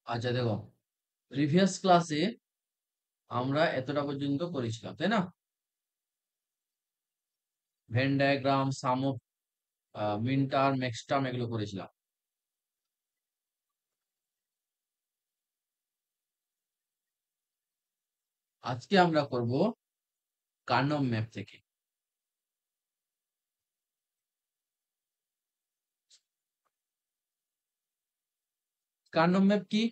আচ্ছা দেখো, প্রিভিয়াস ক্লাসে আমরা এতটা পর্যন্ত করেছিলাম, তাই না? Venn diagram, sum of mean term, next term এগুলো করেছিলাম। আজকে আমরা করব কার্নম ম্যাপ থেকে। কার্নম ম্যাপ কি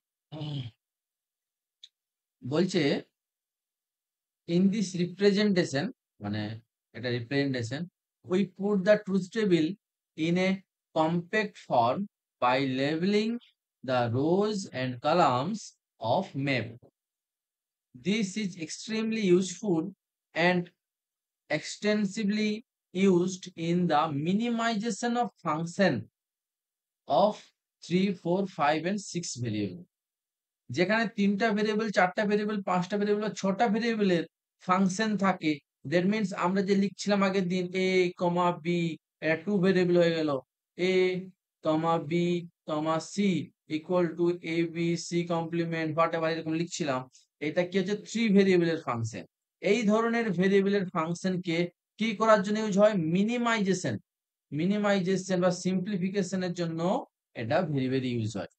বলছে? ইন দিস রিপ্রেজেন্টেশন, মানে এটা representation, we put the truth table in a compact form by labelling the rows and columns of map. This is extremely useful and extensively used in the minimization of function of 3, 4, 5 and 6 variable. যেখানে 3টা variable, 4টা variable, 5টা variable, 6টা ভেরিয়েবলের function থাকে। That means আমরা যে লিখছিলাম আগের দিন a, b, এটা 2 ভেরিয়েবল হয়ে গেল। a, b, c equal to a b c complement whatever এরকম লিখছিলাম। এটা কি হচ্ছে 3 ভেরিয়েবলের ফাংশন। এই ধরনের ভেরিয়েবলের ফাংশনকে কি করার জন্য ইউজ হয়? মিনিমাইজেশন বা সিম্পলিফিকেশনের জন্য এটা ভেরি ভেরি ইউজ হয়।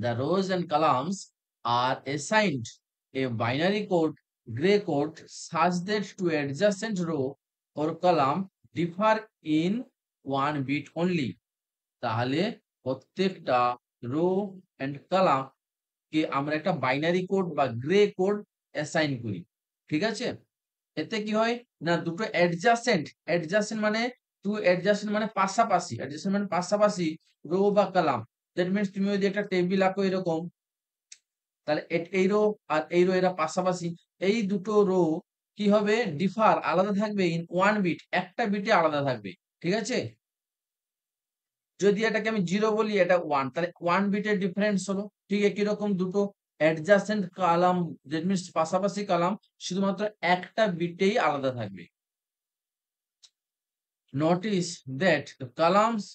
The rows and columns are assigned a binary code, gray code, such that two adjacent row or column differ in 1 bit only. তাহলে প্রত্যেকটা রো এন্ড কলাম কে আমরা একটা বাইনারি কোড বা grey code assign করি। ঠিক আছে? এতে কি হয় না, দুটো অ্যাডজাসেন্ট মানে পাশাপাশি রো বা কলাম। দ্যাট মিন্স তুমি যদি একটা টেবিল আঁকো এরকম, তাহলে এই রো আর এই রো এরা পাশাপাশি। এই দুটো রো কি হবে? ডিফার, আলাদা থাকবে ইন 1 বিট, একটা বিটে আলাদা থাকবে। ঠিক আছে? যদি এটাকে আমি 0 বলি, এটা 1, তাহলে 1 বিটের ডিফারেন্স হলো। ঠিক একই রকম দুটো অ্যাডজাসেন্ট কলাম, দ্যাট মিন্স পাশাপাশি কলাম, শুধুমাত্র একটা বিটেই আলাদা থাকবে। Notice that the columns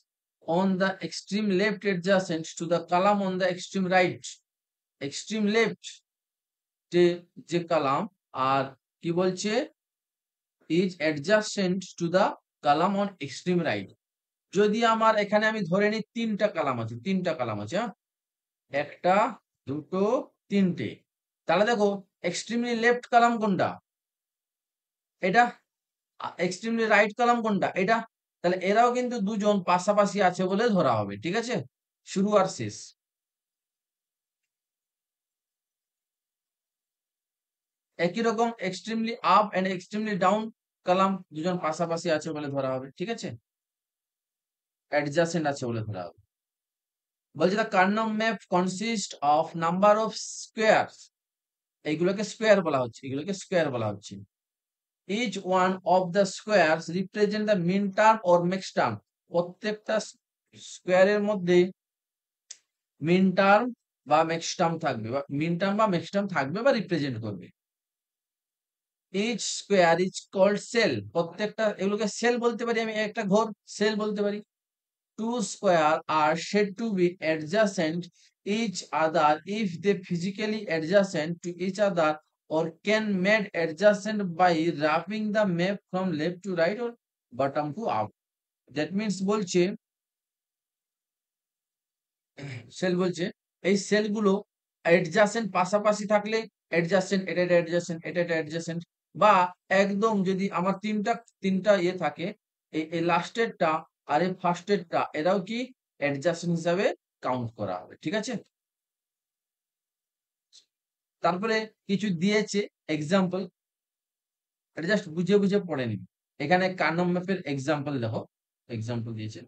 on the extreme left adjacent to the column on the extreme right, extreme left যে কলাম আর কি বলছে, is adjacent to the column on extreme right. যদি আমার এখানে আমি ধরে নিই 3টা কলাম আছে, হ্যাঁ? একটা, দুটো, তিনটে। তাহলে দেখো এক্সট্রিমলি লেফট কলাম কোনটা? এটা। এক্সট্রিমলি রাইট কলাম কোনটা? এটা। তাহলে এরাও কিন্তু দুজন পাশাপাশি আছে বলে ধরা হবে। ঠিক আছে? শুরু আর শেষ। একই রকম extremely up and extremely down column দুজন পাশাপাশি আছে বলে ধরা হবে। ঠিক আছে? অ্যাডজাসেন্ট আছে বলে ধরা হবে। বলছে the Karnaugh map consist of number of squares. এইগুলোকে স্কোয়ার বলা হচ্ছে। Each one of the squares represent the min term or max term. প্রত্যেকটা স্কোয়ারের মধ্যে মিন টার্ম বা ম্যাক্স টার্ম থাকবে বা রিপ্রেজেন্ট করবে। Each square is called cell. প্রত্যেকটা এগুলোকে সেল বলতে পারি, আমি একটা ঘর সেল বলতে পারি। Two square are said to be adjacent each other if they physically adjacent to each other or can made adjacent by wrapping the map from left to right or bottom to up. That means বলছে, sell বলছে এই সেলগুলো adjacent পাশাপাশি থাকলে adjacent, এটা adjacent, এটা adjacent, বা একদম যদি আমার তিনটা ইয়ে থাকে, এই লাস্টেরটা আর এই ফার্স্টেরটা, এরাও কি অ্যাডজাসেন্ট হিসাবে কাউন্ট করা হবে। ঠিক আছে? তারপরে কিছু দিয়েছে এক্সাম্পল, এটা জাস্ট বুঝে বুঝে পড়ে নিবি। এখানে কার্নম ম্যাপের এক্সাম্পল দেখো, এক্সাম্পল দিয়েছে।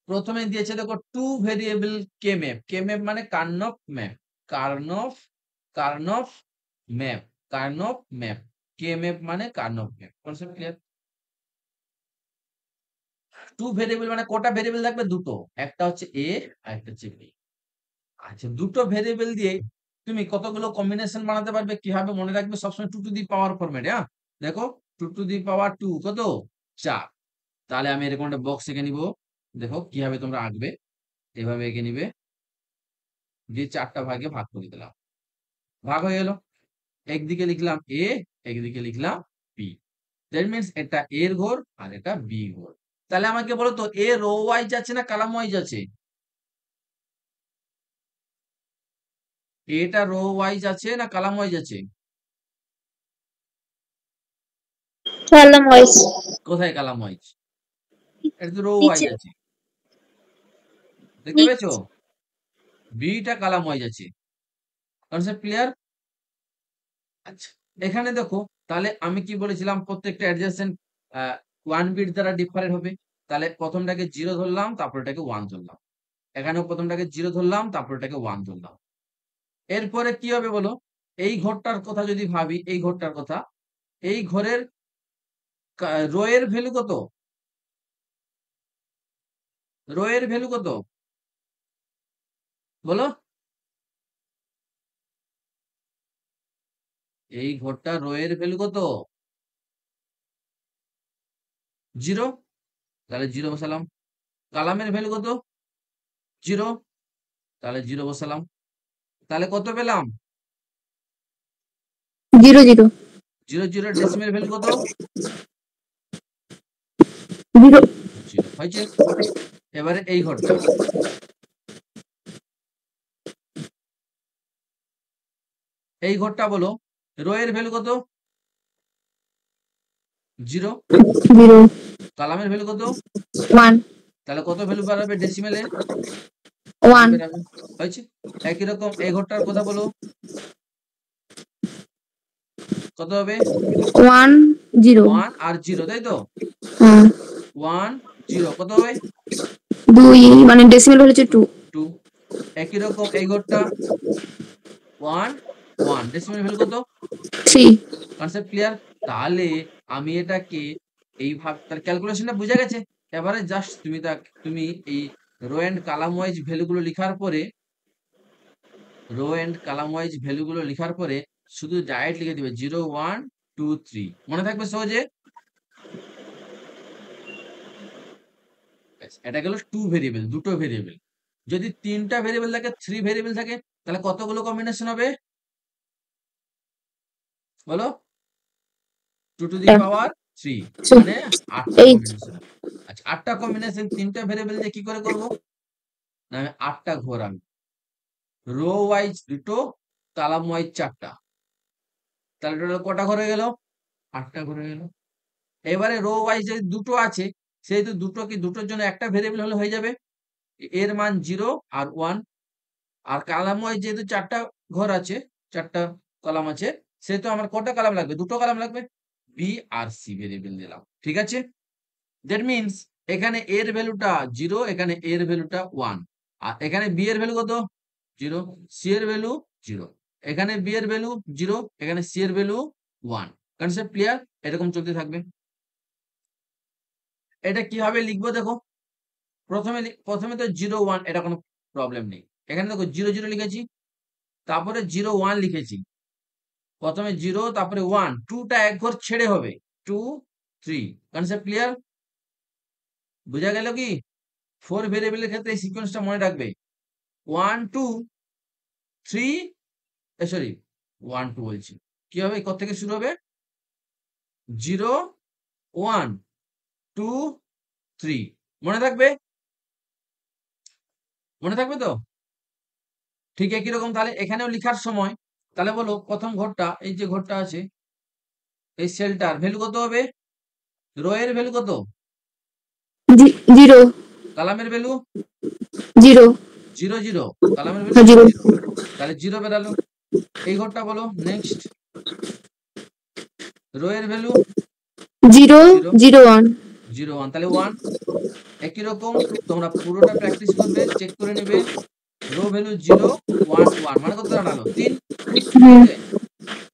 প্রথমে দিয়েছে দেখো two variable K map. K map মানে Karnaugh map, Karnaugh Karnaugh map, Karnaugh map. K map মানে Karnaugh map. Concept clear? Two variable মানে কটা ভেরিয়েবল থাকবে? দুটো, একটা হচ্ছে এ আর একটা হচ্ছে বি। আচ্ছা, দুটো ভেরিয়েবল দিয়ে তুমি কতগুলো কম্বিনেশন বানাতে পারবে, কিভাবে মনে রাখবে? সবসময় টু টু দি পাওয়ার ফরম্যাটে। হ্যাঁ, দেখো two to the power two কত? 4। তাহলে আমি এরকম একটা বক্স এঁকে নিব। দেখো কিভাবে তোমরা আঁকবে, এভাবে এঁকে নিবে, দিয়ে 4টা ভাগে ভাগ করে দিলাম, ভাগ হয়ে গেল। একদিকে লিখলাম এ, একদিকে লিখলাম বি। দ্যাট মিনস এটা এর ঘর আর এটা বি ঘর। তাহলে আমাকে বলো তো এ রো ওয়াইজ আছে না কলাম ওয়াইজ আছে? এটা রো ওয়াইজ আছে না কলাম ওয়াইজ আছে? Column wise. কোথায় কলাম ওয়াইজ? এটা তো রো ওয়াইজ নিচে। আছে, দেখতে পেয়েছো? বিটা কলাম ওয়াইজ আছে। Concept clear? আচ্ছা, এখানে দেখো, তাহলে আমি কি বলেছিলাম প্রত্যেকটা অ্যাডজাসেন্ট 1 বিট দ্বারা ডিফারেন্ট হবে। তাহলে প্রথমটাকে 0 ধরলাম, তারপর এটাকে 1 ধরলাম। এখানেও প্রথমটাকে 0 ধরলাম, তারপর এটাকে 1 ধরলাম। এরপরে কি হবে বলো? এই ঘরটার কথা যদি ভাবি, এই ঘরটার কথা, এই ঘরের রো এর ভ্যালু কত? রো এর ভ্যালু কত বলো? এই ঘরটা রো এর ভ্যালু কত? 0। তাহলে 0 বসালাম। কলামের ভ্যালু কত? 0। তাহলে 0 বসালাম। তাহলে কত পেলাম? 0 0 0 0 ডেসিমেল ভ্যালু কত? 0। 0 হয়েছে। এবারে এই ঘরটা, এই ঘরটা বলো রো এর ভ্যালু কত? 0। 0 কলামের ভ্যালু কত? 1 তাহলে কত ভ্যালু বেরাবে ডেসিমেলে? 1 1 বেরাবে। হয়েছে। একই রকম এই ঘরটার কথা বলো, কত হবে? 1 0। 1 আর 0, তাই তো? হ্যাঁ। 1 0 কত হবে? 2 মানে ডেসিমেল হচ্ছে 2। 2। একই রকম এই ঘরটা 1 1 ডেসিমেল ভ্যালু কত? 3। Concept clear? তাহলে আমি এটাকে এইভাবে, তার ক্যালকুলেশনটা বুঝা গেছে। এবারে জাস্ট তুমি এই রো এন্ড কলাম ওয়াইজ ভ্যালুগুলো লিখার পরে, রো এন্ড কলাম ওয়াইজ ভ্যালুগুলো লিখার পরে শুধু ডাইরেক্ট লিখে দিবে 0 1 2 3, মনে থাকবে সহজে। ব্যাস, এটা গেল 2 ভেরিয়েবল, দুটো ভেরিয়েবল। যদি 3টা ভেরিয়েবল থাকে, 3 ভেরিয়েবল থাকে, তাহলে কতগুলো কম্বিনেশন হবে বলো? 2 টু দি পাওয়ার 3, মানে 8টা 8। কম্বিনেশন। আচ্ছা, 8টা কম্বিনেশন 3টা ভেরিয়েবল দিয়ে কি করে করব? না, আমি 8টা ঘর আনবো, রো ওয়াইজ 2টো, কলাম ওয়াইজ 4টা। তাহলে টোটাল কটা ঘর হয়ে গেল? 8টা ঘর হয়ে গেল। এবারে রো ওয়াইজ যদি 2টো আছে, সেহেতু দুটোর জন্য একটা ভেরিয়েবল হলে হয়ে যাবে, এর মান 0 আর 1। আর কলাম ওয়াইজ যেহেতু 4টা ঘর আছে, 4টা কলাম আছে, সেহেতু আমার কটা কলাম লাগবে? 2টো কলাম লাগবে। বি আর সি ভেরিয়েবল দিলাম, ঠিক আছে? দ্যাট মিনস এখানে এর ভ্যালুটা 0, এখানে এর ভ্যালুটা 1, আর এখানে বি এর ভ্যালু কত? 0। সি এর ভ্যালু 0। এখানে বি এর ভ্যালু 0, এখানে সি এর ভ্যালু 1। Concept clear? এরকম চলতে থাকবে। এটা কিভাবে লিখবো দেখো, প্রথমে তো 0 1, এটা কোনো প্রবলেম নেই। এখানে দেখো 0 0 লিখেছি, তারপরে 0 1 লিখেছি। প্রথমে 0, তারপরে 1, 2টা এক ঘর ছেড়ে হবে, 2 3। Concept clear? বুঝা গেল কি? 4 ভেরিয়েবলের ক্ষেত্রে এই সিকোয়েন্সটা মনে রাখবে, 1 2 3, সরি 1 2 বলছি, কি হবে? থেকে শুরু হবে? 0 1 2 3। মনে থাকবে? মনে থাকবে তো? ঠিক একই রকম তাহলে এখানেও লিখার সময়, তাহলে বলো প্রথম ঘরটা, এই যে ঘরটা আছে, এই সেলটার ভ্যালু কত হবে? রো এর ভ্যালু কত? 0 কলামের ভ্যালু 0। 0 0, কলামের ভ্যালু হ্যাঁ 0 0। 0। তাহলে 0 বেরালো। এই ঘরটা বলো নেক্সট, রো এর ভ্যালু 0 0 0 1। 0 1, তাহলে 1। একই রকম তোমরা পুরোটা প্র্যাকটিস করবে, চেক করে নেবে। রো ভ্যালু 0 1 1, মানে কত দাঁড়ালো? 3। ঠিক হুম। আছে?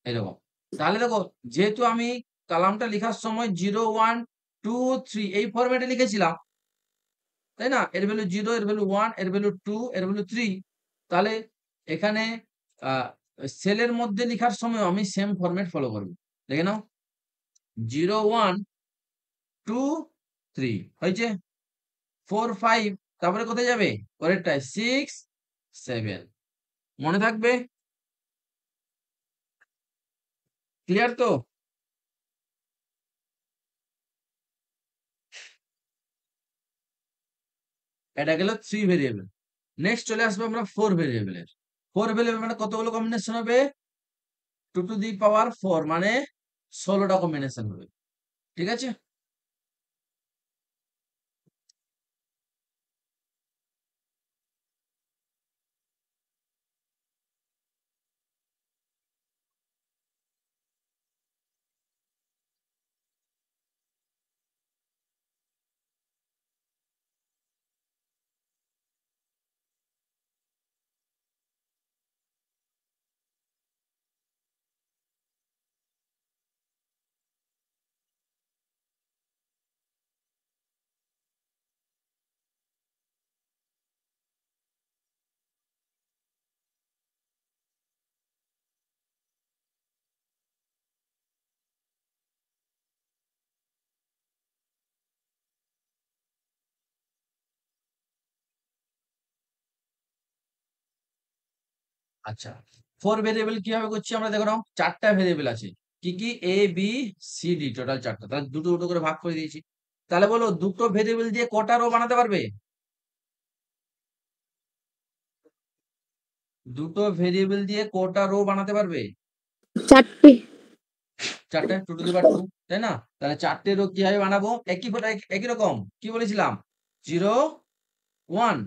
এরকম। তাহলে দেখো, যেহেতু আমি কালামটা লেখার সময় 0 1 2 3 এই ফরম্যাটে লিখেছিলাম, তাই না? এর ভ্যালু 0, এর ভ্যালু 1, এর ভ্যালু 2, এর ভ্যালু 3। তাহলে এখানে সেলের মধ্যে লেখার সময় আমি সেম ফরম্যাট ফলো করব। দেখে নাও, 0 1 2 3 হয়েছে। 4 5 তারপরে কোথায় যাবে পরেরটায় 6 7 মনে থাকবে ক্লিয়ার তো এটা গেল 3 ভেরিয়েবল নেক্সট চলে আসবে আমরা 4 ভেরিয়েবলের 4 ভেরিয়েবল মানে কতগুলো কম্বিনেশন হবে 2 টু দি পাওয়ার 4 মানে 16টা কম্বিনেশন হবে ঠিক আছে আচ্ছা 4 ভেরিয়েবল কিভাবে করছি আমরা দেখো নাও 4টা ভেরিয়েবল আছে কি কি A B C D total 4টা তাহলে দুটো দুটো করে ভাগ করে দিয়েছি তাহলে বলো দুটো ভেরিয়েবল দিয়ে কটা রো বানাতে পারবে দুটো ভেরিয়েবল দিয়ে কটা রো বানাতে পারবে 4টে। 4টে 2 টু দি পাওয়ার 2 তাই না তাহলে 4টে রো কিভাবে বানাবো একই রকম কি বলেছিলাম 0 1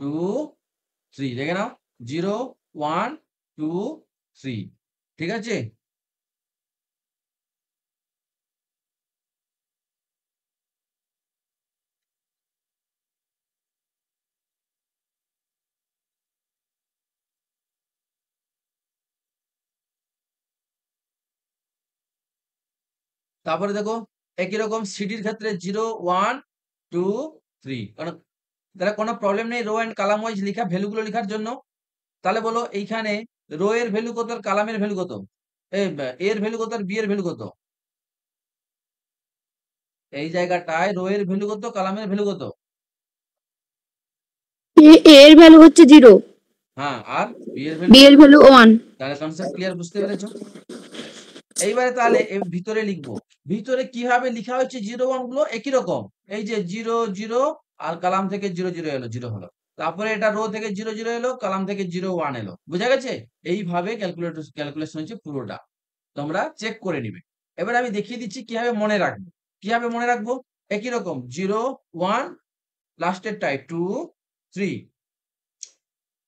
2 3 দেখে নাও 0 1 2 3 ঠিক আছে তারপরে দেখো একই রকম সিডির ক্ষেত্রে 0 1 2 3 কারণ তাহলে কোনো প্রবলেম নেই রো এন্ড কলাম ওয়াইজ লেখা ভ্যালুগুলো লেখার জন্য তাহলে বলো এইখানে রো এর ভ্যালু কত আর কলামের ভ্যালু কত এর ভ্যালু কত আর বি এর ভ্যালু কত এই জায়গাটায় রো এর ভ্যালু কত কলামের ভ্যালু কত এর ভ্যালু হচ্ছে 0, হ্যাঁ আর বি এর বি ভ্যালু এর ভ্যালু 1। তাহলে কনসেপ্ট ক্লিয়ার বুঝতে পেরেছো এইবারে তাহলে ভিতরে লিখবো ভিতরে কিভাবে লেখা হচ্ছে 0 1 গুলো একই রকম এই যে 0 0 আর কলাম থেকে 0 0 এলো 0 হলো তারপরে এটা রো থেকে 0 0 এলো কলাম থেকে 0 1 এলো বুঝা গেছে এইভাবে ক্যালকুলেশন হচ্ছে পুরোটা তোমরা চেক করে নিবে এবার আমি দেখিয়ে দিচ্ছি কিভাবে মনে রাখবো একই রকম 0 1 লাস্টের টাই 2 3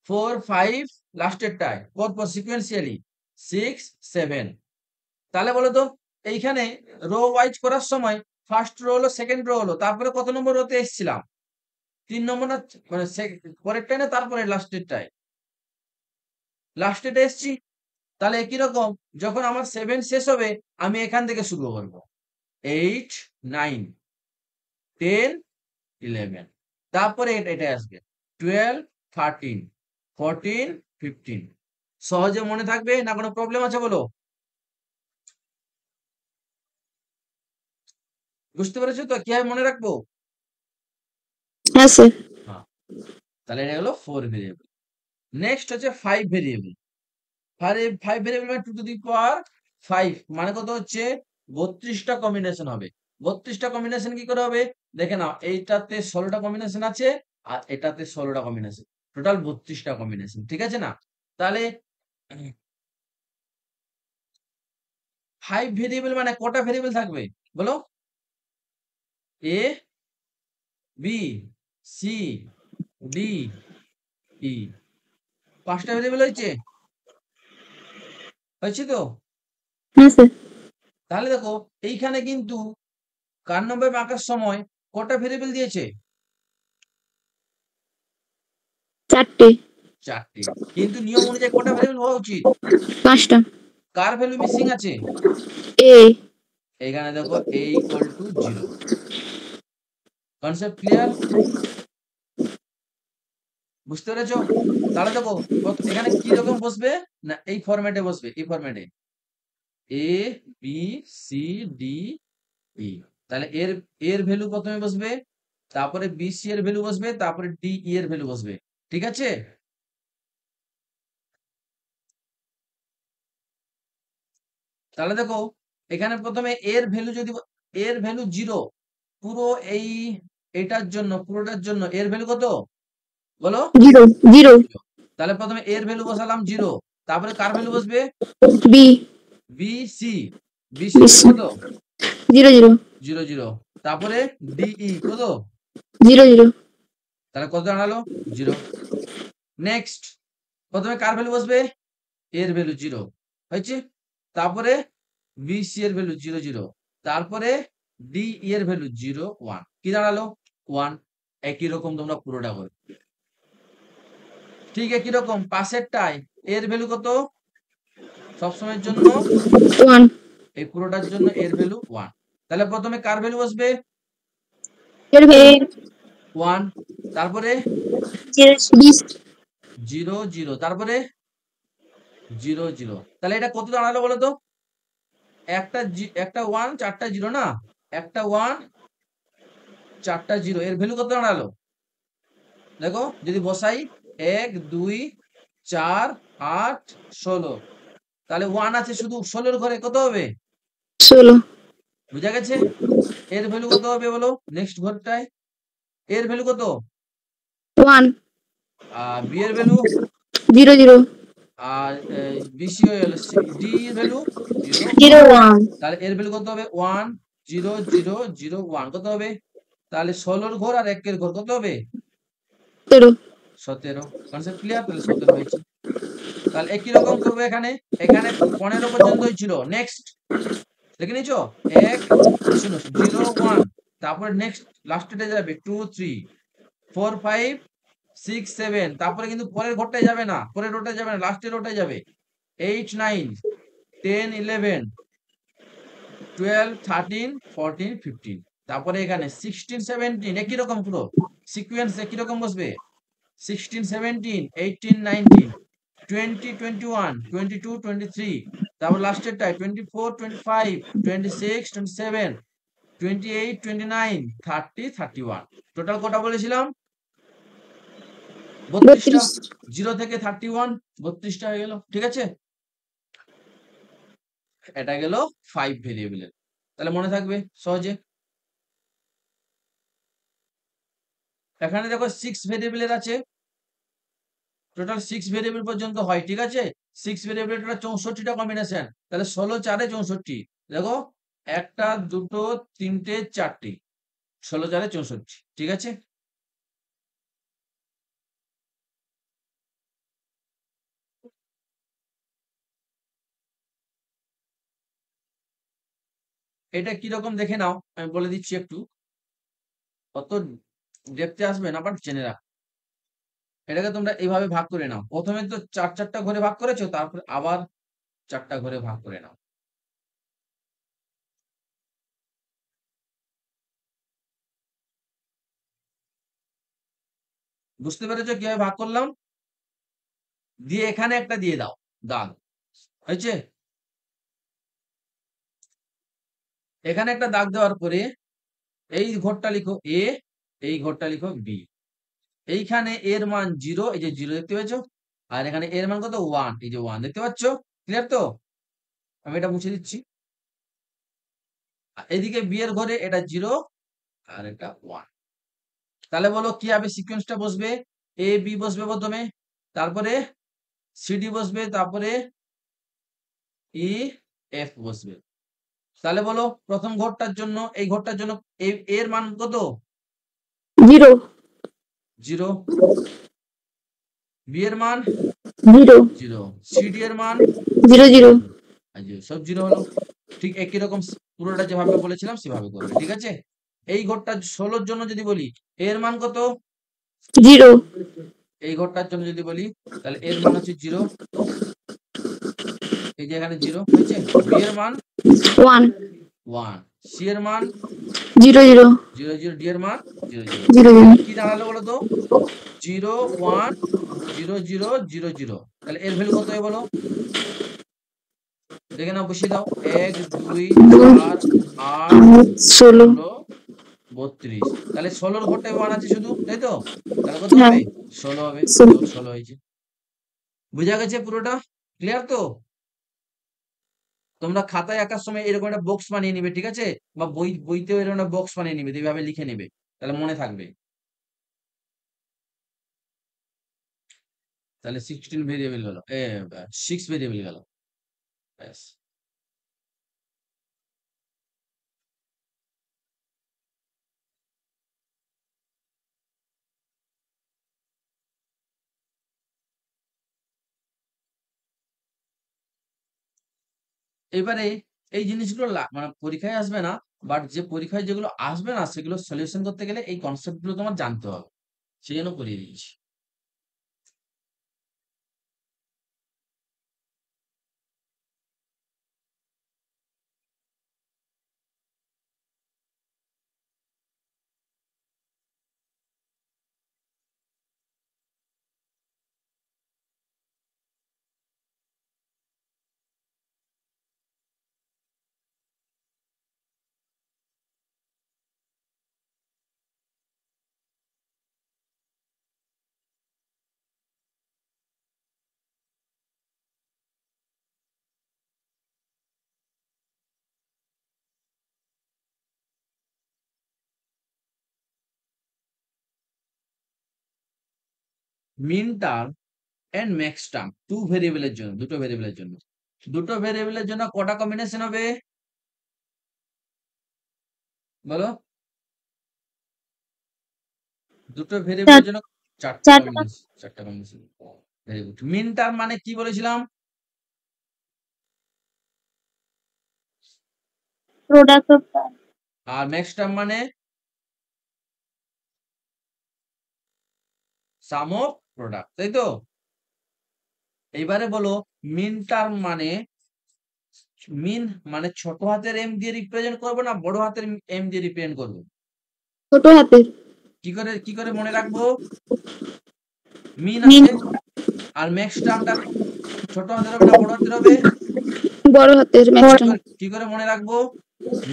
4 5 লাস্টের টাই পরপর সিকোয়েন্সিয়ালি 6 7 তাহলে বলো তো এইখানে রো ওয়াইজ করার সময় ফার্স্ট রো হলো সেকেন্ড রো হলো তারপরে কত নম্বর রোতে এসেছিলাম 3 নম্বর না মানে পরেরটাই না তারপরে লাস্টেরটাই লাস্টেটা এসছি তাহলে একই রকম যখন আমার 7 শেষ হবে আমি এখান থেকে শুরু করব 8 9 10 11 তারপরে এটা আসবে 12 13 14 15 সহজে মনে থাকবে না কোনো প্রবলেম আছে বলো বুঝতে পেরেছো তো কিভাবে মনে রাখবো হ্যাঁ স্যার। হ্যাঁ তাহলে এটা হলো 4 ভেরিয়েবল নেক্সট হচ্ছে 5 ভেরিয়েবল 5 ভেরিয়েবল মানে 2 টু দি পাওয়ার 5 মানে কত হচ্ছে 32টা কম্বিনেশন হবে 32টা কম্বিনেশন কি করে হবে দেখে নাও এইটাতে 16টা কম্বিনেশন আছে আর এটাতে 16টা কম্বিনেশন টোটাল 32টা কম্বিনেশন ঠিক আছে না তাহলে 5 ভেরিয়েবল মানে কটা ভেরিয়েবল থাকবে বলো A B C D E 5টা ভেরিয়েবল হয়েছে তো হ্যাঁ স্যার। তাহলে দেখো এইখানে কিন্তু কার নম্বর আঁকার সময় কটা ভেরিয়েবল দিয়েছে 4টে। 4টে কিন্তু নিয়ম অনুযায়ী কটা ভেরিয়েবল হওয়া উচিত 5টা। কার ভ্যালু মিসিং আছে এ। এখানে দেখো a equal to 0 concept clear বুঝতে পেরেছো তাহলে দেখো এখানে কি রকম বসবে না এই ফরম্যাটে বসবে এই ফরম্যাটে A B C D E তাহলে এর ভ্যালু প্রথমে বসবে তারপরে বিসি এর ভ্যালু বসবে, তারপরে ডিই এর ভ্যালু বসবে, ঠিক আছে? তাহলে দেখো এখানে প্রথমে এর ভ্যালু যদি এর ভ্যালু 0, পুরো এটার জন্য পুরোটার জন্য এর ভ্যালু কত বলো? 0 0 তাহলে প্রথমে এর ভ্যালু বসালাম 0, তারপরে কার ভ্যালু বসবে? বি বিসি, বিসি এর ভ্যালু কত? 0 0 0 0, তারপরে ডিই কত? 0 0 তাহলে কত দাঁড়ালো? 0। নেক্সট প্রথমে কার ভ্যালু বসবে? এর ভ্যালু 0 হয়েছে, তারপরে বিসি এর ভ্যালু 0 0, তারপরে ডিই এর ভ্যালু 0 1, কি দাঁড়ালো? 1। একই রকম তোমরা পুরোটা করো, ঠিক একই রকম পাশেরটায় এর ভ্যালু কত সবসময়ের জন্য? 1 এই পুরোটার জন্য এর ভ্যালু 1। তাহলে প্রথমে কার ভ্যালু বসবে? এর ভ্যালু 1, তারপরে 0 0 0, তারপরে 0 0। তাহলে এটা কত দাঁড়ালো বলো তো? একটা 1 4টা 0 না, একটা 1 4টা 0, এর ভ্যালু কত দাঁড়ালো? দেখো যদি বসাই 1 2 4 8 16, তাহলে 1 আছে শুধু 16 এর ঘরে, কত হবে? 16 বুঝা গেছে? এর ভ্যালু কত হবে বলো? নেক্সট ঘরটায় এর ভ্যালু কত? 1 বি এর ভ্যালু 0 0 আর বিসি হয়ে গেল, ডি এর ভ্যালু 0 0 1, 1 তাহলে এর ভ্যালু কত হবে? 1 0 0 0 1, কত হবে? তাহলে 16 এর ঘর আর 1 এর ঘর কত হবে? 0 17। Concept clear? তাহলে 17 হয়েছে। তাহলে একই রকম করবো এখানে, এখানে 15 পর্যন্তই ছিল। নেক্সট দেখে নিছো 1 শুনো 0 1, তারপরে নেক্সট লাস্টেতে যাবে 2 3 4 5 6 7, তারপরে কিন্তু পরের ঘরটায় যাবে না, পরের রোটায় যাবে না, লাস্টের রোটায় যাবে 8 9 10 11 12 13 14 15, তারপরে এখানে 16 17 একই রকম পুরো সিকোয়েন্স একই রকম বসবে 16 17 18 19 20 21 22 23, তারপর লাস্টেরটায় 24 25 26 27 28 29 30 31, টোটাল কটা বলেছিলাম? 32টা। 0 থেকে 31 32টা হয়ে গেল, ঠিক আছে? এটা গেল 5 ভেরিয়েবলের, তাহলে মনে থাকবে সহজে। এখানে দেখো 6 ভেরিয়েবলের আছে, টোটাল 6 ভেরিয়েবল পর্যন্ত হয়, ঠিক আছে? 6 ভেরিয়েবল টোটাল 64টা কম্বিনেশন, তাহলে 16 4 64, দেখো একটা দুটো তিনটে চারটি, 16 4 64, ঠিক আছে? এটা কিরকম দেখে নাও, আমি বলে দিচ্ছি একটু, অত ডেপথে আসবে না, বাট জেনে রাখ। এটাকে তোমরা এইভাবে ভাগ করে নাও, প্রথমে তো 4 4টা ঘরে ভাগ করেছো, তারপরে আবার 4টা ঘরে ভাগ করে নাও। বুঝতে পেরেছো কিভাবে ভাগ করলাম? দিয়ে এখানে একটা দিয়ে দাও দাগ, হয়েছে? এখানে একটা দাগ দেওয়ার পরে এই ঘরটা লিখো এ, এই ঘরটা লিখো বি। এইখানে এর মান 0, এই যে 0 দেখতে পাচ্ছ, আর এখানে এর মান কত? 1, এই যে 1 দেখতে পাচ্ছ। ক্লিয়ার তো? আমি এটা মুছে দিচ্ছি। এদিকে বি এর ঘরে এটা 0 আর এটা 1। তাহলে বলো কিভাবে সিকোয়েন্সটা বসবে? এ বি বসবে প্রথমে, তারপরে সিডি বসবে, তারপরে ই এফ বসবে। তাহলে বলো প্রথম ঘরটার জন্য, এই ঘরটার জন্য এর মান কত? 0 0। বি এর মান 0 0, সিডি এর মান 0 0 সব 0 হলো। ঠিক একই রকম পুরোটা যেভাবে বলেছিলাম সেভাবে করবে, ঠিক আছে? এই ঘরটা 16 জন্য যদি বলি এর মান কত? 0 এই ঘরটার জন্য যদি বলি তাহলে এর মান হচ্ছে 0, এই যে এখানে 0 হয়েছে। বি এর মান 1 1, সি এর মান 0 0 0 0, ডি এর মান 0 0। 0 0 কি দাঁড়ালো বলো তো? 0 1 0 0 0 0, তাহলে এর ভ্যালু কত হয় বলো? দেখে নাও, বসিয়ে দাও 1 2 4 8 16 16 32, তাহলে 16 ঘরটায় 1 আছে শুধু, তাই তো? তাহলে কত হ্যাঁ হবে? 16 হবে। ষোলো। 16 হয়েছে। বুঝা গেছে পুরোটা? ক্লিয়ার তো? তোমরা খাতায় আঁকার সময় এরকম একটা বক্স বানিয়ে নিবে, ঠিক আছে? বা বইতেও এরকম একটা বক্স বানিয়ে নিবে, এইভাবে লিখে নিবে, তাহলে মনে থাকবে। তাহলে 16 ভেরিয়েবল গেল, 6 ভেরিয়েবল গেল, ব্যাস। এবারে এই জিনিসগুলো মানে পরীক্ষায় আসবে না, বাট যে পরীক্ষায় যেগুলো আসবে না সেগুলো সলিউশন করতে গেলে এই কনসেপ্ট গুলো তোমার জানতে হবে, সেই জন্য করিয়ে দিয়েছি। Min term and max term two ভেরিয়েবলের জন্য, দুটো ভেরিয়েবলের জন্য, দুটো ভেরিয়েবলের জন্য কটা কম্বিনেশন হবে বলো? দুটো ভেরিয়েবলের জন্য চারটে চারটা কম্বিনেশন, চারটা combination. Very good. Min term মানে কি বলেছিলাম? Product of term. আর ম্যাক্স টার্ম মানে সাম অফ প্রোডাক্ট, তাই তো? এইবারে বলো মিন টার্ম মানে, মিন মানে ছোট হাতের এম দিয়ে রিপ্রেজেন্ট করবো না বড় হাতের এম দিয়ে রিপ্রেজেন্ট করবো? ছোট হাতের। কি করে মনে রাখবো? মিন মিন আছে, আর ম্যাক্স টার্মটা ছোট হাতের হবে না বড় হাতের হবে? বড় হাতের ম্যাক্স টার্ম। কি করে মনে রাখবো?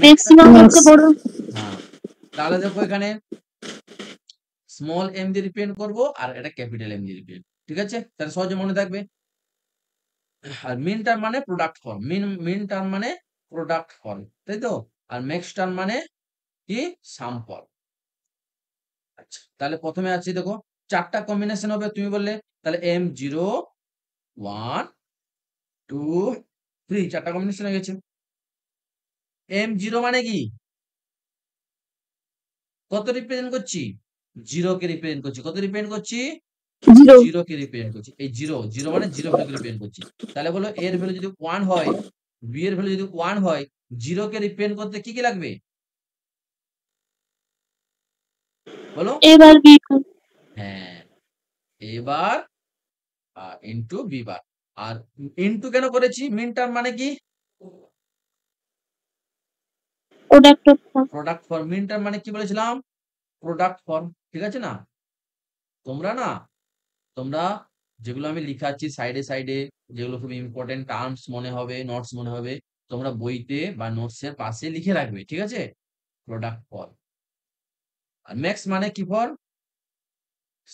ম্যাক্সিমাম হচ্ছে বড়। হ্যাঁ, তাহলে দেখো এখানে স্মল এম দিয়ে রিপ্রেজেন্ট করবো আর এটা ক্যাপিটাল এম দিয়ে রিপ্রেজেন্ট, ঠিক আছে? তাহলে সহজে মনে থাকবে। আর মিন টার্ম মানে প্রোডাক্ট ফর্ম, মিন টার্ম মানে প্রোডাক্ট ফর্ম, তাই তো? আর ম্যাক্স টার্ম মানে কি? সাম ফর্ম। আচ্ছা, তাহলে প্রথমে আছে দেখো চারটা কম্বিনেশন হবে তুমি বললে, তাহলে M0 1 2 3, চারটা কম্বিনেশন হয়ে গেছে। M0 মানে কি? কত রিপ্রেজেন্ট করছি? 0 কে রিপ্রেজেন্ট করছি। কত রিপ্রেজেন্ট করছি? জিরো। 0 কে রিপ্রেজেন্ট করছি। এই 0 মানে 0 ভ্যালু কে রিপ্রেজেন্ট করছি। তাহলে বলো এর ভ্যালু যদি 1 হয়, b এর ভ্যালু যদি 1 হয়, 0 কে রিপ্রেজেন্ট করতে কি কি লাগবে বলো? এবার বি। হ্যাঁ, এবার ইনটু বি বার। আর ইনটু কেন করেছি? মিন টার্ম মানে কি? Product of term. Product form. Mean term মানে কি বলেছিলাম? প্রোডাক্ট ফর্ম, ঠিক আছে না? তোমরা না, তোমরা যেগুলো আমি লিখাচ্ছি সাইডে সাইডে, যেগুলো খুব ইম্পর্টেন্ট টার্মস মনে হবে, নোটস মনে হবে, তোমরা বইতে বা নোটস এর পাশে লিখে রাখবে, ঠিক আছে? Product form. আর ম্যাক্স মানে কি ফর্ম?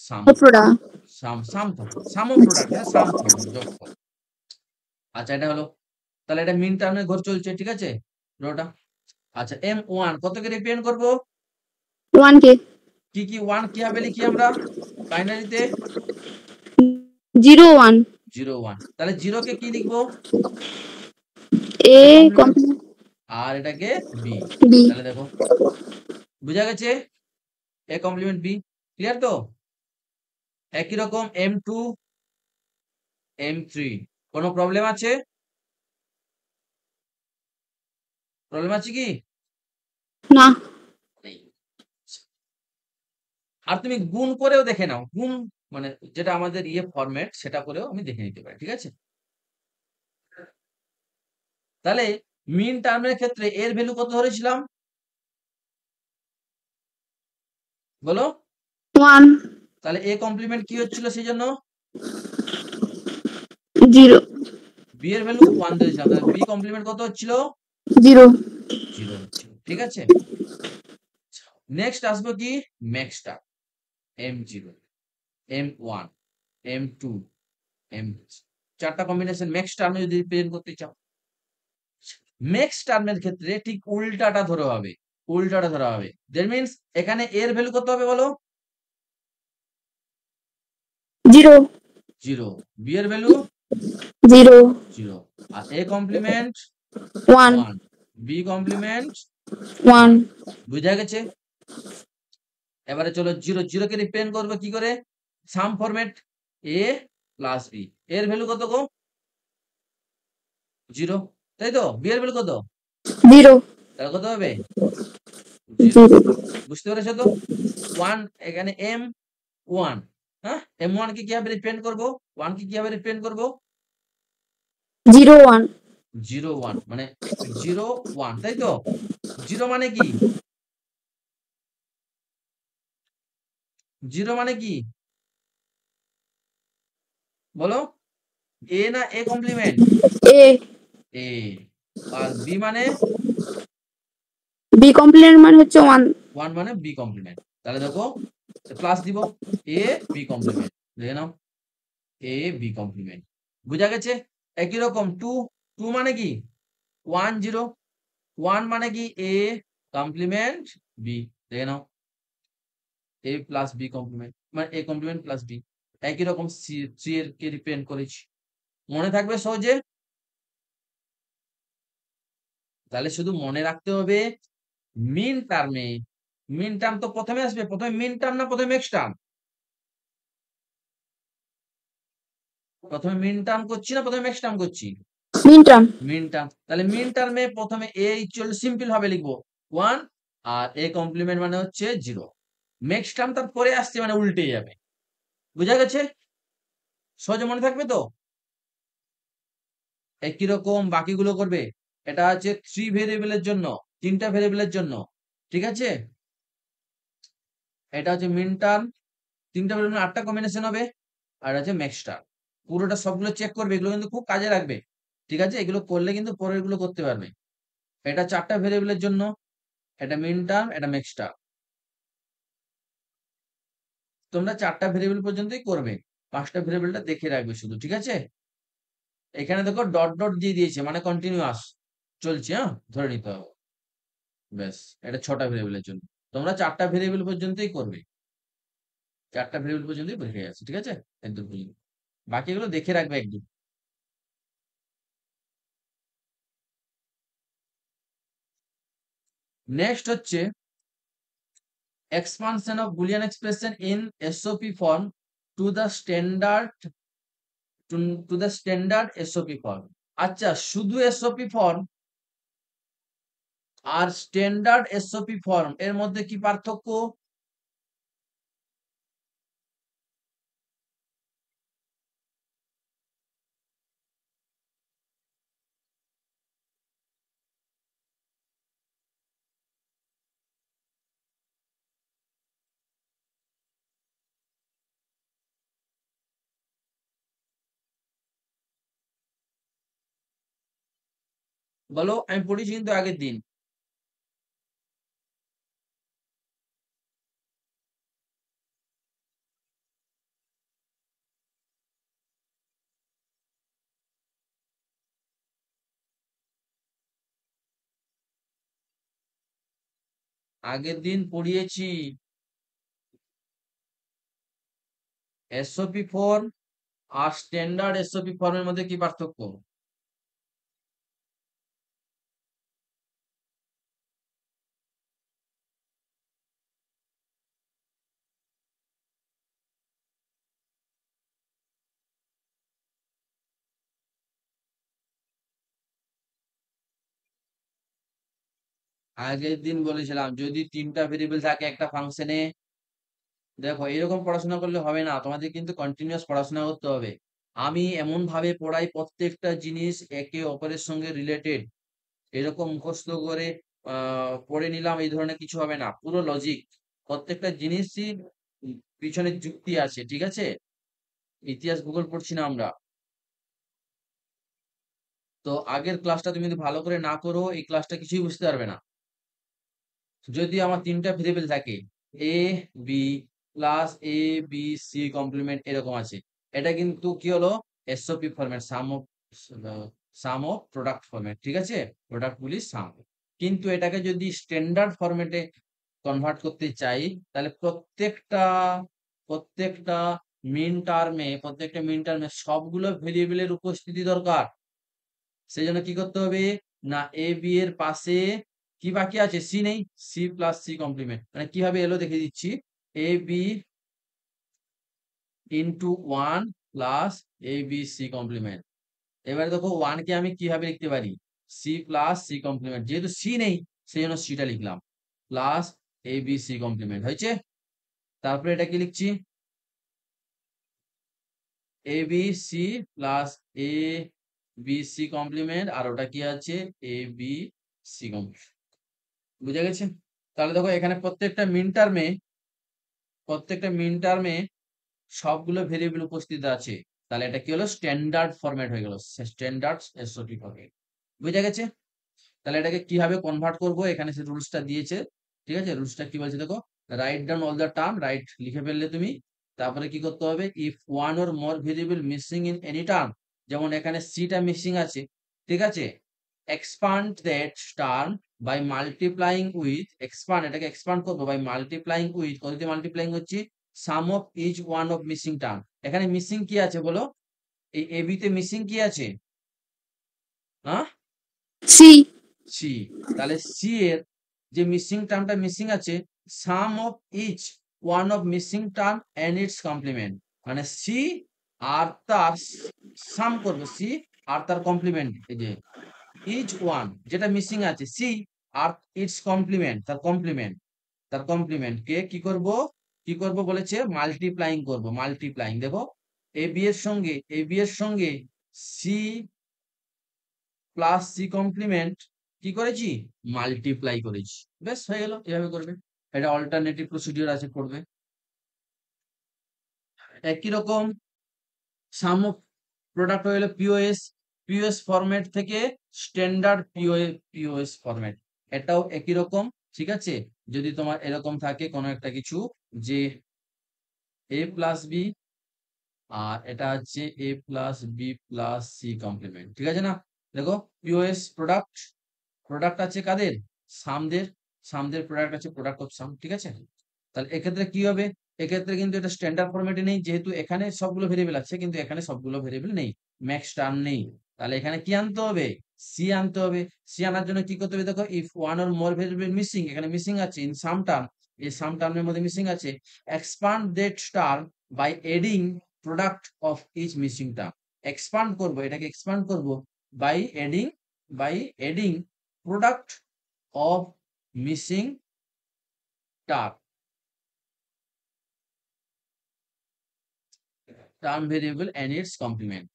সাম। প্রোডাক্ট। সাম প্রোডাক্ট, হ্যাঁ সাম ফর্ম, যোগ ফর্ম। আচ্ছা, এটা হলো। তাহলে এটা মিন টার্মের ঘর চলছে, ঠিক আছে? পুরোটা। আচ্ছা, M1 কতকে রিপ্রেজেন্ট করব? 1 কে। কি 1 কিভাবে লিখি আমরা বাইনারিতে? 0 1। 0 1। তাহলে 0 কে কি লিখবো? এ এ কমপ্লিমেন্ট, কমপ্লিমেন্ট আর এটাকে বি। বি। তাহলে দেখো বুঝা গেছে? এ কমপ্লিমেন্ট বি, ক্লিয়ার তো? একই রকম M2 M3, কোনো প্রবলেম আছে? প্রবলেম আছে কি? না। নেই। আর তুমি গুণ করেও দেখে নাও, গুণ মানে যেটা আমাদের ফরম্যাট, সেটা করেও আমি দেখে নিতে পারি, ঠিক আছে? তাহলে মিন টার্মের ক্ষেত্রে এর ভ্যালু কত ধরেছিলাম বলো? 1 তাহলে এ কমপ্লিমেন্ট কি হচ্ছিল সেই জন্য? 0 বি এর ভ্যালু 1 ধরেছিলাম, তাহলে বি কমপ্লিমেন্ট কত হচ্ছিল? 0। 0 হচ্ছিল, ঠিক আছে? নেক্সট আসবো কি ম্যাক্সটা, M0, M1, M2, M, চারটা কম্বিনেশন ম্যাক্স টার্মে যদি রিপ্রেজেন্ট করতে চাও, ম্যাক্স টার্মের ক্ষেত্রে ঠিক উল্টাটা ধরা হবে, উল্টাটা ধরা হবে। দ্যাট মিন্স এখানে এর ভ্যালু কত হবে বলো? 0 0, বি এর ভ্যালু 0 0, আর এ কমপ্লিমেন্ট 1 1, বি কমপ্লিমেন্ট 1 1, বুঝা গেছে? এবারে চলো 0 0 কে রিপ্রেজেন্ট করবো কি করে? সাম ফরম্যাট, এ প্লাস বি, এর ভ্যালু কত গো? 0, তাই তো? বি এর ভ্যালু কত? 0 তাহলে কত হবে? 0, 0 বুঝতে পেরেছো তো? 1 এখানে M1, হ্যাঁ, M1 কে কিভাবে রিপ্রেজেন্ট করবো? 1 কে কিভাবে রিপ্রেজেন্ট করবো? 0 1 0 1, মানে 0 1, তাই তো? 0 মানে কি? 0 মানে কি বলো? এ না এ কমপ্লিমেন্ট? A A. আর বি মানে? B কমপ্লিমেন্ট মানে হচ্ছে 1 1 মানে বি কমপ্লিমেন্ট। তাহলে দেখো প্লাস দিব, এ বি কমপ্লিমেন্ট, দেখে নাও, এ বি কমপ্লিমেন্ট, বুঝা গেছে? একই রকম 2, 2 মানে কি? 1 0, 1 মানে কি? এ কমপ্লিমেন্ট বি, দেখে নাও, এ প্লাস বি কমপ্লিমেন্ট, মানে এ কমপ্লিমেন্ট প্লাস বি। একই রকম সি এর কে রিপ্রেজেন্ট করেছি, মনে থাকবে সহজে? তাহলে শুধু মনে রাখতে হবে মিন টার্মে, মিন টার্ম তো প্রথমে আসবে, প্রথমে মিন টার্ম না প্রথমে ম্যাক্স টার্ম? প্রথমে মিন টার্ম করছি না প্রথমে ম্যাক্স টার্ম করছি? মিন টার্ম মিন টার্ম। তাহলে মিন টার্মে প্রথমে এ ইকুয়াল সিম্পল ভাবে লিখবো 1, আর এ কমপ্লিমেন্ট মানে হচ্ছে 0, ম্যাক্স টার্ম তার পরে আসছে মানে উল্টে যাবে, বুঝা গেছে? সহজে মনে থাকবে তো? একই রকম বাকিগুলো করবে। এটা আছে 3 ভেরিয়েবলের জন্য, 3টা ভেরিয়েবলের জন্য, ঠিক আছে? এটা হচ্ছে মিন টার্ম, 3টা ভেরিয়েবল 8টা কম্বিনেশন হবে, আর আছে ম্যাক্স টার্ম। পুরোটা সবগুলো চেক করবে, এগুলো কিন্তু খুব কাজে লাগবে, ঠিক আছে? এগুলো করলে কিন্তু পরের গুলো করতে পারবে। এটা 4টা ভেরিয়েবলের জন্য, এটা মিন টার্ম, এটা ম্যাক্স টার্ম। তোমরা 4টা ভেরিয়েবল পর্যন্তই করবে, 5টা ভেরিয়েবলটা দেখে রাখবে শুধু, ঠিক আছে? এখানে দেখো ডট ডট দিয়ে দিয়েছে মানে কন্টিনিউয়াস চলছে, হ্যাঁ, ধরে নিতে হবে। ব্যাস, এটা 6টা ভেরিয়েবলের জন্য। তোমরা 4টা ভেরিয়েবল পর্যন্তই করবে, 4টা ভেরিয়েবল পর্যন্তই দেখে আছে, ঠিক আছে? একদম বুঝলি, বাকিগুলো দেখে রাখবে একদম। নেক্সট হচ্ছে expansion of Boolean expression in SOP form to the standard to the standard SOP form. আচ্ছা, শুধু SOP ফর্ম আর স্ট্যান্ডার্ড SOP ফর্ম এর মধ্যে কি পার্থক্য? বলো, আমি পড়েছি কিন্তু আগের দিন। আগের দিন পড়িয়েছি SOP ফর্ম আর স্ট্যান্ডার্ড SOP ফর্মের মধ্যে কি পার্থক্য? আগের দিন বলেছিলাম যদি 3টা ভেরিয়েবল থাকে একটা ফাংশনে, দেখো এরকম পড়াশোনা করলে হবে না, তোমাদের কিন্তু কন্টিনিউয়াস পড়াশোনা করতে হবে। আমি এমন ভাবে পড়াই প্রত্যেকটা জিনিস একে অপরের সঙ্গে রিলেটেড, এরকম মুখস্থ করে পড়ে নিলাম এই ধরনের কিছু হবে না, পুরো লজিক, প্রত্যেকটা জিনিসই পিছনে যুক্তি আছে, ঠিক আছে? ইতিহাস ভূগোল পড়ছি না আমরা। তো আগের ক্লাসটা তুমি যদি ভালো করে না করো এই ক্লাসটা কিছুই বুঝতে পারবে না। যদি আমার তিনটা ভেরিয়েবল থাকে A B plus A B C complement এরকম আছে, এটা কিন্তু কি হলো SOP format, some of product format, ঠিক আছে, প্রোডাক্ট গুলি সাম। কিন্তু এটাকে যদি স্ট্যান্ডার্ড ফরম্যাটে কনভার্ট করতে চাই, তাহলে প্রত্যেকটা প্রত্যেকটা মিন টার্মে সবগুলো ভেরিয়েবলের উপস্থিতি দরকার। সেই জন্য কি করতে হবে না, এ বি এর পাশে কি বাকি আছে, সি নেই, সি প্লাস সি কমপ্লিমেন্ট, মানে কিভাবে এলো দেখে দিচ্ছি, A B into one plus A B C complement. এবারে দেখো ওয়ান কে আমি কিভাবে লিখতে পারি, সি প্লাস সি কমপ্লিমেন্ট, যেহেতু সি নেই সেই জন্য সিটা লিখলাম, plus A B C complement হয়েছে। তারপরে এটা কি লিখছি, A B C plus A B C complement, আর ওটা কি আছে, এ বি সি কমপ্লিমেন্ট। বুঝা গেছে? তাহলে দেখো এখানে প্রত্যেকটা মিন টার্মে সবগুলো ভেরিয়েবল উপস্থিত আছে, তাহলে এটা কি হলো স্ট্যান্ডার্ড ফরম্যাট হয়ে গেল, স্ট্যান্ডার্ড এসওপি ফরম্যাট। বুঝা গেছে? তাহলে এটাকে কিভাবে কনভার্ট করব, এখানে সে রুলসটা দিয়েছে, ঠিক আছে, রুলসটা কি বলছে দেখো, write down all the term, write লিখে ফেললে তুমি, তারপরে কি করতে হবে, if one or more variable missing in any term, যেমন এখানে সিটা মিসিং আছে, ঠিক আছে, expand that term by multiplying with, এটাকে এক্সপান্ড করবো বাই মাল্টিপ্লাইং উইথ, কত দিয়ে মাল্টিপ্লাইং হচ্ছে, sum of each one of missing term. এখানে মিসিং কি আছে বলো, এই এবি তে মিসিং কি আছে, হ্যাঁ, সি। সি, তাহলে সি এর যে মিসিং টার্মটা মিসিং আছে, sum of each one of missing term and its complement, মানে সি আর তার সাম করবো, সি আর তার কমপ্লিমেন্ট, এই যে ইচ ওয়ান যেটা মিসিং আছে, সি আর ইটস কমপ্লিমেন্ট, তার কমপ্লিমেন্ট কে কি করব বলেছে, মাল্টিপ্লাইং করব, মাল্টিপ্লাইং, দেখো এ বি এর সঙ্গে সি প্লাস সি কমপ্লিমেন্ট কি করেছি, মাল্টিপ্লাই করেছি, বেশ হয়ে গেল, এভাবে করবে, এটা অল্টারনেটিভ প্রসিডিওর আছে, করবে একই রকম। সাম অফ প্রোডাক্ট হয়ে গেল পিওএস ফরম্যাট থেকে স্ট্যান্ডার্ড পিওএস ফরম্যাট, এটাও একই রকম, ঠিক আছে। যদি তোমার এরকম থাকে কোনো একটা কিছু, যে এ প্লাস বি আর এটা হচ্ছে A plus B plus C complement, ঠিক আছে না, দেখো পিওএস প্রোডাক্ট আছে কাদের, সামদের প্রোডাক্ট আছে, প্রোডাক্ট অফ সাম, ঠিক আছে। তাহলে এক্ষেত্রে কি হবে, এক্ষেত্রে কিন্তু এটা স্ট্যান্ডার্ড ফরম্যাটে নেই, যেহেতু এখানে সবগুলো ভেরিয়েবল আছে কিন্তু এখানে সবগুলো ভেরিয়েবল নেই, ম্যাক্স টার্ম নেই, তাহলে এখানে কি আনতে হবে, সি আনতে হবে। সি আনার জন্য কি করতে হবে, দেখো if one or more variable missing, এখানে মিসিং আছে ইন সাম টার্ম, এই সাম টার্মের মধ্যে মিসিং আছে, expand that term by adding product of each missing term, expand করব, এটাকে এক্সপান্ড করব by adding product of missing term variable and its complement।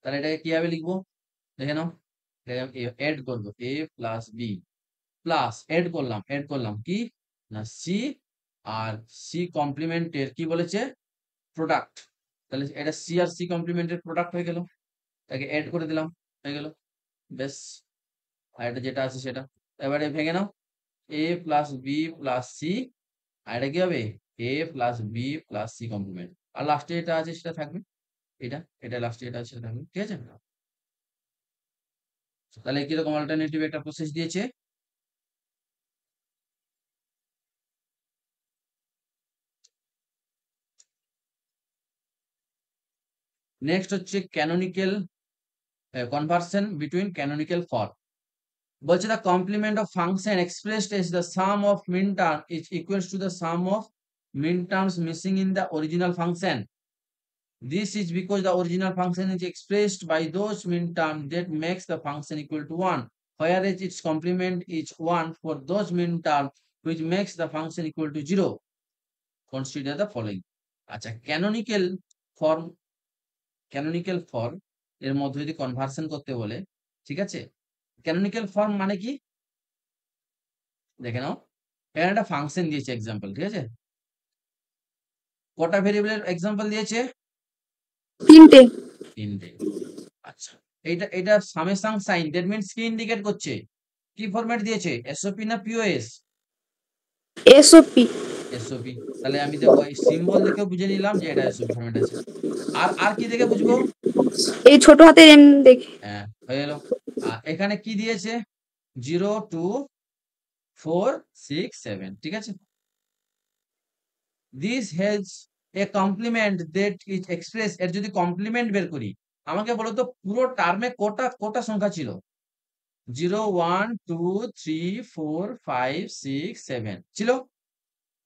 তাহলে এটাকে কিভাবে লিখবো দেখে নাও, এড করবো এ প্লাস বি প্লাস এড করলাম কি না, সি আর সি কমপ্লিমেন্টের কি বলেছে, প্রোডাক্ট, তাহলে এটা সি আর সি কমপ্লিমেন্টের প্রোডাক্ট হয়ে গেল, তাকে এড করে দিলাম, হয়ে গেল, বেশ। আর এটা যেটা আছে সেটা এবারে ভেঙে নাও, A plus B plus C, আর এটা কি হবে, A plus B plus C complement, আর লাস্টে এটা আছে সেটা থাকবে, এটা লাস্টে এটা আছে সেটা থাকবে, ঠিক আছে। তাহলে কিরকম অল্টারনেটিভ একটা প্রসেস দিয়েছে। নেক্সট হচ্ছে canonical conversion between canonical form, বলছে the complement of function expressed as the sum of mean term is equals to the sum of min terms missing in the original function. This is because the original function is expressed by those min term that makes the function equal to 1, whereas its complement is 1 for those min term which makes the function equal to 0. Consider the following. আচ্ছা, canonical form এর মধ্যে যদি conversion করতে বলে, ঠিক আছে, canonical form মানে কি দেখে নাও, এখানে একটা ফাংশন দিয়েছে এক্সাম্পল, ঠিক আছে, কটা ভেরিয়েবলের এক্সাম্পল দিয়েছে, তিনটে। ইন্ডেক্স। আচ্ছা, এটা সামেশন সাইন, দ্যাট মিন্স কি ইন্ডিকেট করছে, কি ফরম্যাট দিয়েছে, এসওপি না পিওএস? এসওপি। এসওপি। তাহলে আমি দেখো এই সিম্বল দেখেও বুঝে নিলাম যে এটা এসওপি ফরম্যাট আছে। আর কি দেখে বুঝবো? এই ছোট হাতের এম দেখে। হ্যাঁ, হয়ে গেল। এখানে কি দিয়েছে, 0 2 4 6 7, ঠিক আছে। This has A complement that is express, এর যদি কমপ্লিমেন্ট বের করি, আমাকে বলো তো পুরো টার্মে কটা কটা সংখ্যা ছিল? 0 1 2 3 4 5 6 7 ছিল।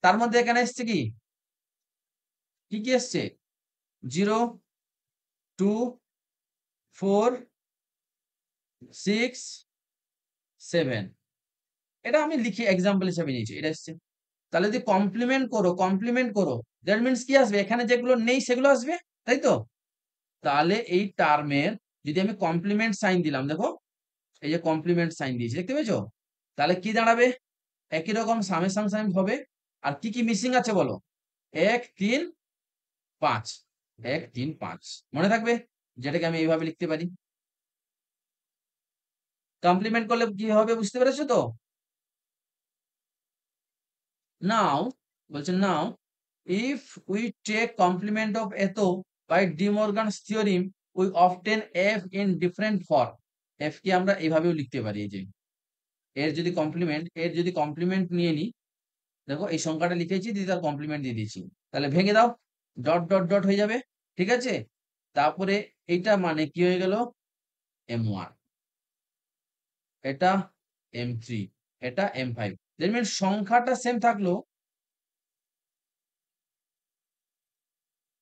তার মধ্যে এখানে এসছে কি কি কি এসছে? 0 2 4 6 7, এটা আমি লিখি এক্সাম্পল হিসেবে নিয়েছি, এটা এসছে। তাহলে যদি কমপ্লিমেন্ট করো, দ্যাট মিন্স কি আসবে, এখানে যেগুলো নেই সেগুলো আসবে, তাই তো? তাহলে এই টার্মের যদি আমি কমপ্লিমেন্ট সাইন দিলাম, দেখো এই যে কমপ্লিমেন্ট সাইন দিয়েছি, দেখতে পেয়েছো? তাহলে কি দাঁড়াবে, একই রকম সামেশন সাইন হবে। আর কি কি মিসিং আছে বলো? 1 3 5, 1 3 5 মনে থাকবে, যেটাকে আমি এইভাবে লিখতে পারি। কমপ্লিমেন্ট করলে কি হবে বুঝতে পেরেছো তো? নাও বলছে নাও if we take complement of এত by De Morgan's theorem we obtain f in different form। f কে আমরা এইভাবেও লিখতে পারি, এই যে এর যদি কমপ্লিমেন্ট নিয়ে নি, দেখো এই সংখ্যাটা লিখেছি দিয়ে তার কমপ্লিমেন্ট দিয়ে দিয়েছি, তাহলে ভেঙে দাও, ডট ডট ডট হয়ে যাবে, ঠিক আছে। তারপরে এইটা মানে কি হয়ে গেল, m1, এটা m3, এটা m5, দ্যাট মিন্স সংখ্যাটা সেম থাকলো,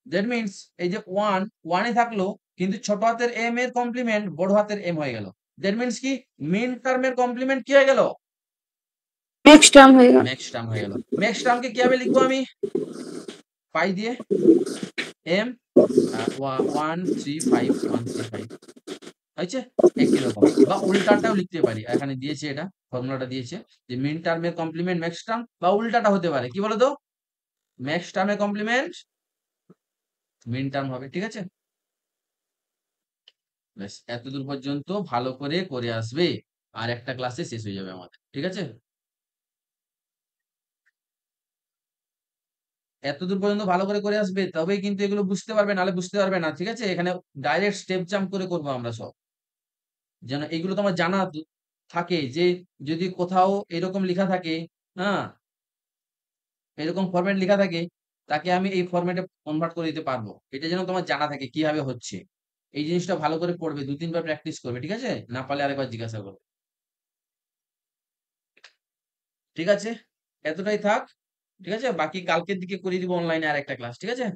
দ্যাট মিন্স এই যে 1 1 থাকলো, কিন্তু ছোট হাতের m এর কমপ্লিমেন্ট বড় হাতের m হয়ে গেল, দ্যাট মিন্স কি মিন টার্মের কমপ্লিমেন্ট কি হয়ে গেল, ম্যাক্স টার্ম হয়ে গেল। ম্যাক্স টার্ম হয়ে গেল। ম্যাক্স টার্মকে কিভাবে লিখবো আমি, পাই দিয়ে m 1 3 5 1 3 5 হয়েছে, একই রকম। বা উল্টাটাও লিখতে পারি, এখানে দিয়েছে, এটা ফর্মুলাটা দিয়েছে যে মিন টার্মের কমপ্লিমেন্ট ম্যাক্স টার্ম, বা উল্টাটা হতে পারে, কি বলতো, ম্যাক্স টার্মের কমপ্লিমেন্ট মিন টার্ম হবে, ঠিক আছে। ব্যাস এতদূর পর্যন্ত ভালো করে করে আসবে, আর একটা ক্লাসে শেষ হয়ে যাবে আমাদের, ঠিক আছে। এতদূর পর্যন্ত ভালো করে করে আসবে, তবেই কিন্তু এগুলো বুঝতে পারবে, নাহলে বুঝতে পারবে না, ঠিক আছে। এখানে ডাইরেক্ট স্টেপ জাম্প করে করবো আমরা সব, যেন এগুলো তোমার জানা থাকে, যে যদি কোথাও এরকম লেখা থাকে, হ্যাঁ এরকম ফরম্যাট লেখা থাকে, তাকে আমি এই ফরম্যাটে কনভার্ট করে দিতে পারবো, এটা যেন তোমার জানা থাকে কিভাবে হচ্ছে। এই জিনিসটা ভালো করে পড়বে, 2 3 বার প্র্যাকটিস করবে, ঠিক আছে, না পারলে আরেকবার জিজ্ঞাসা করবে, ঠিক আছে। এতটাই থাক, ঠিক আছে, বাকি কালকের দিকে করিয়ে দিব অনলাইনে আর একটা ক্লাস, ঠিক আছে।